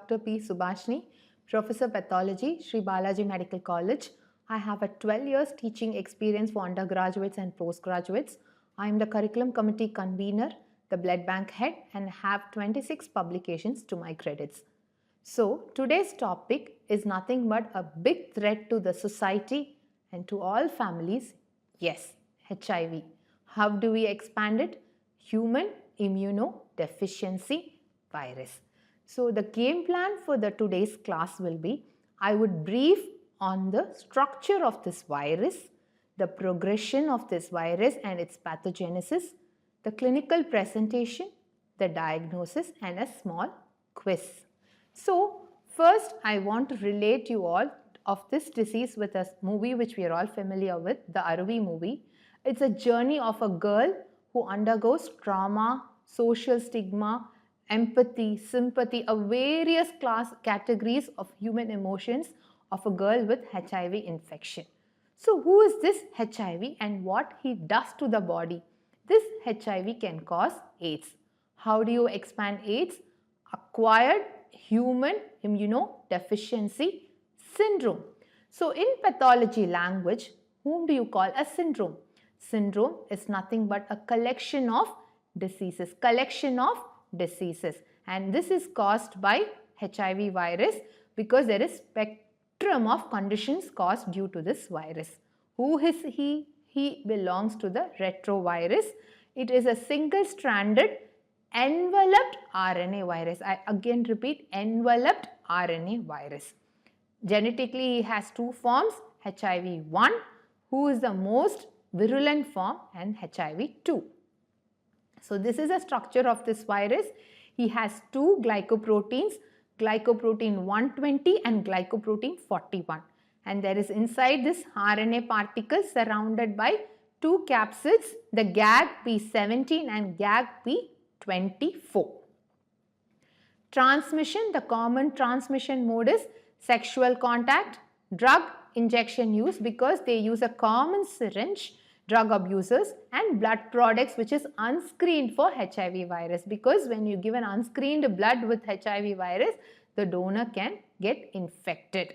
Dr. P. Subhashini, Professor Pathology, Sree Balaji Medical College. I have a 12 years teaching experience for undergraduates and postgraduates. I am the curriculum committee convener, the blood bank head, and have 26 publications to my credits. So today's topic is nothing but a big threat to the society and to all families. Yes, HIV. How do we expand it? Human Immunodeficiency Virus. So the game plan for today's class will be, I would brief on the structure of this virus, the progression of this virus and its pathogenesis, the clinical presentation, the diagnosis, and a small quiz. So first I want to relate you all of this disease with a movie which we are all familiar with, the Aravi movie. It's a journey of a girl who undergoes trauma, social stigma, empathy, sympathy, various categories of human emotions of a girl with HIV infection. So who is this HIV and what he does to the body? This HIV can cause AIDS. How do you expand AIDS? Acquired Human Immunodeficiency Syndrome. So in pathology language, whom do you call a syndrome? Syndrome is nothing but a collection of diseases, and this is caused by HIV virus because there is spectrum of conditions caused due to this virus. Who is he? He belongs to the retrovirus. It is a single-stranded enveloped RNA virus. I again repeat, enveloped RNA virus. Genetically, he has two forms, HIV-1, who is the most virulent form, and HIV-2. So this is a structure of this virus. He has two glycoproteins, glycoprotein 120 and glycoprotein 41. And there is inside this RNA particle surrounded by two capsids, the GAG-P17 and GAG-P24. Transmission, the common transmission mode is sexual contact, drug injection use because they use a common syringe, drug abusers, and blood products which is unscreened for HIV virus, because when you give an unscreened blood with HIV virus, the donor can get infected.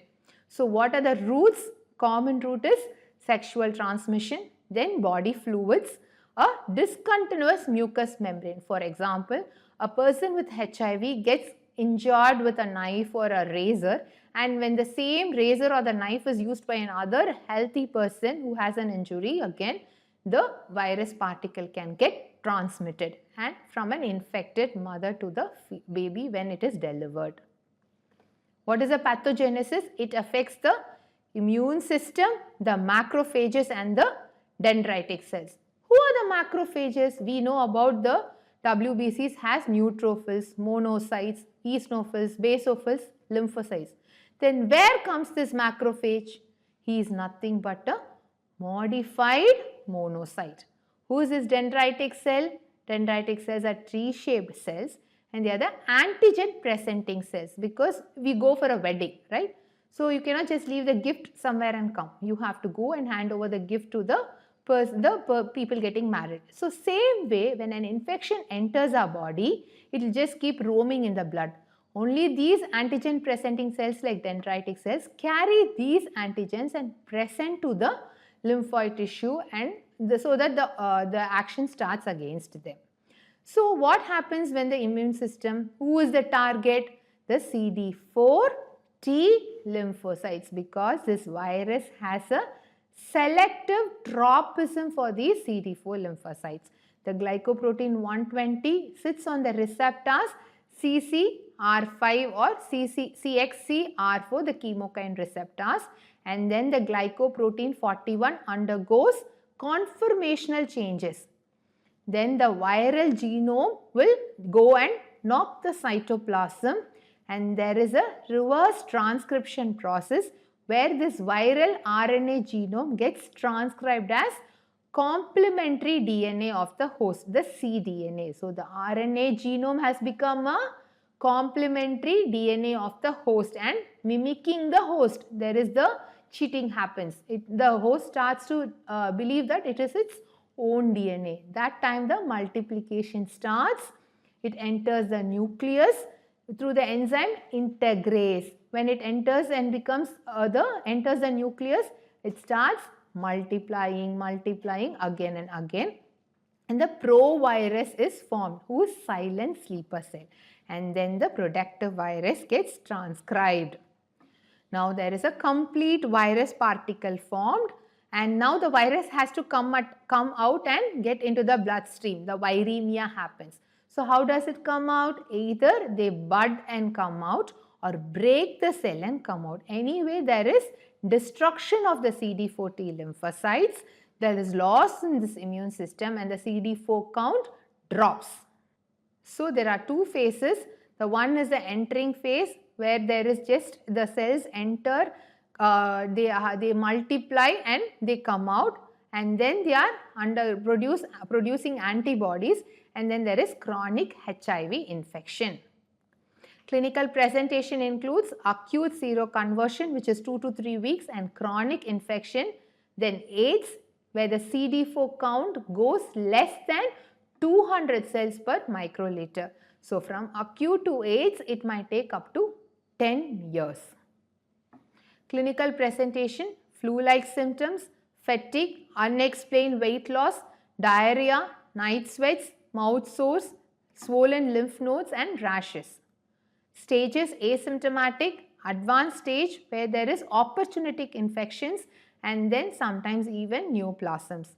So what are the routes? Common route is sexual transmission, then body fluids, a discontinuous mucous membrane. For example, a person with HIV gets injured with a knife or a razor, and when the same razor or the knife is used by another healthy person who has an injury, again the virus particle can get transmitted and from an infected mother to the baby when it is delivered. What is a pathogenesis? It affects the immune system, the macrophages and the dendritic cells. Who are the macrophages? We know about the WBCs has neutrophils, monocytes, eosinophils, basophils, lymphocytes. Then where comes this macrophage? He is nothing but a modified monocyte. Who is this dendritic cell? Dendritic cells are tree-shaped cells and they are the antigen presenting cells, because we go for a wedding, right? So you cannot just leave the gift somewhere and come. You have to go and hand over the gift to the people getting married. So same way, when an infection enters our body, it will just keep roaming in the blood. Only these antigen presenting cells like dendritic cells carry these antigens and present to the lymphoid tissue, and so that the action starts against them. So what happens when the immune system, who is the target? The CD4 T lymphocytes, because this virus has a selective tropism for these CD4 lymphocytes. The glycoprotein 120 sits on the receptors CCR5 or CXCR4, the chemokine receptors, and then the glycoprotein 41 undergoes conformational changes. Then the viral genome will go and knock the cytoplasm, and there is a reverse transcription process where this viral RNA genome gets transcribed as complementary DNA of the host, the cDNA. So the RNA genome has become a complementary DNA of the host and mimicking the host. There is the cheating happens. The host starts to believe that it is its own DNA. That time the multiplication starts. It enters the nucleus. through the enzyme integrase. When it enters and enters the nucleus, it starts multiplying again and again. And the provirus is formed, whose silent sleeper cell. And then the protective virus gets transcribed. Now there is a complete virus particle formed, and now the virus has to come out and get into the bloodstream. The viremia happens. So how does it come out? Either they bud and come out, or break the cell and come out. Anyway, there is destruction of the CD4 T lymphocytes. There is loss in this immune system, and the CD4 count drops. So there are two phases. The one is the entering phase, where there is just the cells enter, they multiply and they come out, and then they are producing antibodies, and then there is chronic HIV infection. Clinical presentation includes acute seroconversion, which is 2 to 3 weeks, and chronic infection, then AIDS, where the CD4 count goes less than 200 cells per microliter. So from acute to AIDS, it might take up to 10 years. Clinical presentation: flu-like symptoms, fatigue, unexplained weight loss, diarrhea, night sweats, mouth sores, swollen lymph nodes and rashes. Stages: asymptomatic, advanced stage, where there is opportunistic infections, and then sometimes even neoplasms.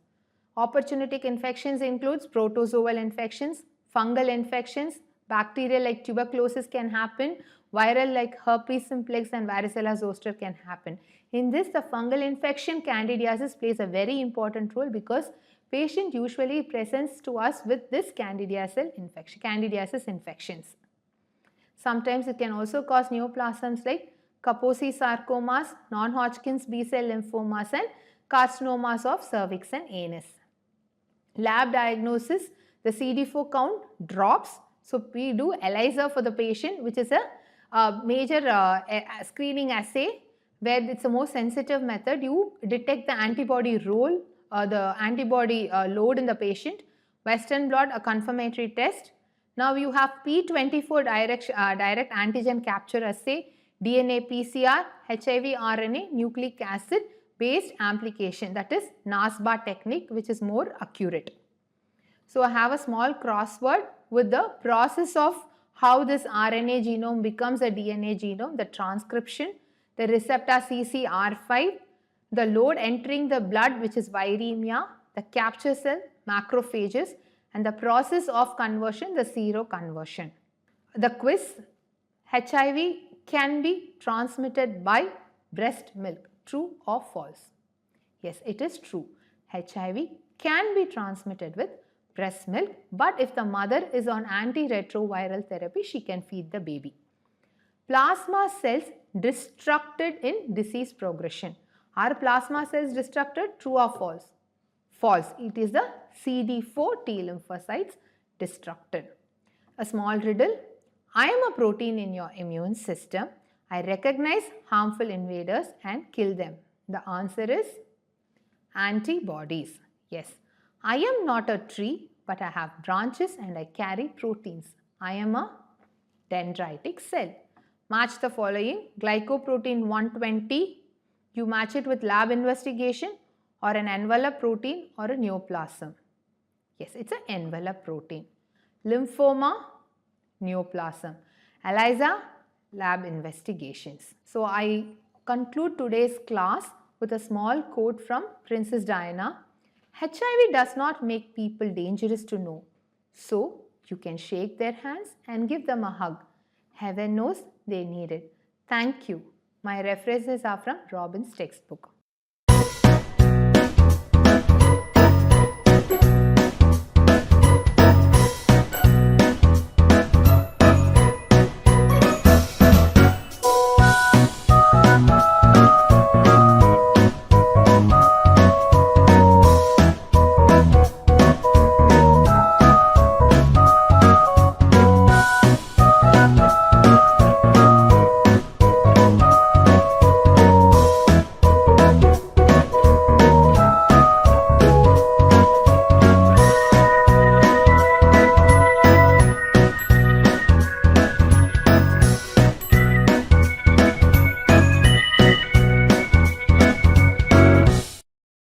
Opportunistic infections includes protozoal infections, fungal infections, bacterial like tuberculosis can happen, viral like herpes simplex and varicella zoster can happen. In this, the fungal infection candidiasis plays a very important role, because patient usually presents to us with this candidiasis infections. Sometimes it can also cause neoplasms like Kaposi sarcomas, non-Hodgkin's B-cell lymphomas and carcinomas of cervix and anus. Lab diagnosis: the CD4 count drops. So we do ELISA for the patient, which is a major screening assay, where it's a more sensitive method. You detect the antibody role, the antibody load in the patient. Western blot, a confirmatory test. Now you have P24 direct antigen capture assay, DNA PCR, HIV RNA nucleic acid based amplification, that is NASBA technique, which is more accurate. So I have a small crossword with the process of how this RNA genome becomes a DNA genome: the transcription, the receptor CCR5, the load entering the blood, which is viremia, the capture cell, macrophages, and the process of conversion, the seroconversion. The quiz: HIV can be transmitted by breast milk. True or false? Yes, it is true. HIV can be transmitted with breast milk, but if the mother is on antiretroviral therapy, she can feed the baby. Plasma cells destructed in disease progression. Are plasma cells destructed? True or false? False. It is the CD4 T lymphocytes destructed. A small riddle: I am a protein in your immune system. I recognize harmful invaders and kill them. The answer is antibodies. Yes. I am not a tree, but I have branches and I carry proteins. I am a dendritic cell. Match the following: glycoprotein 120, you match it with lab investigation, or an envelope protein or a neoplasm. Yes, it's an envelope protein. Lymphoma, neoplasm. ELISA, lab investigations. So I conclude today's class with a small quote from Princess Diana. HIV does not make people dangerous to know. So you can shake their hands and give them a hug. Heaven knows they need it. Thank you. My references are from Robin's textbook.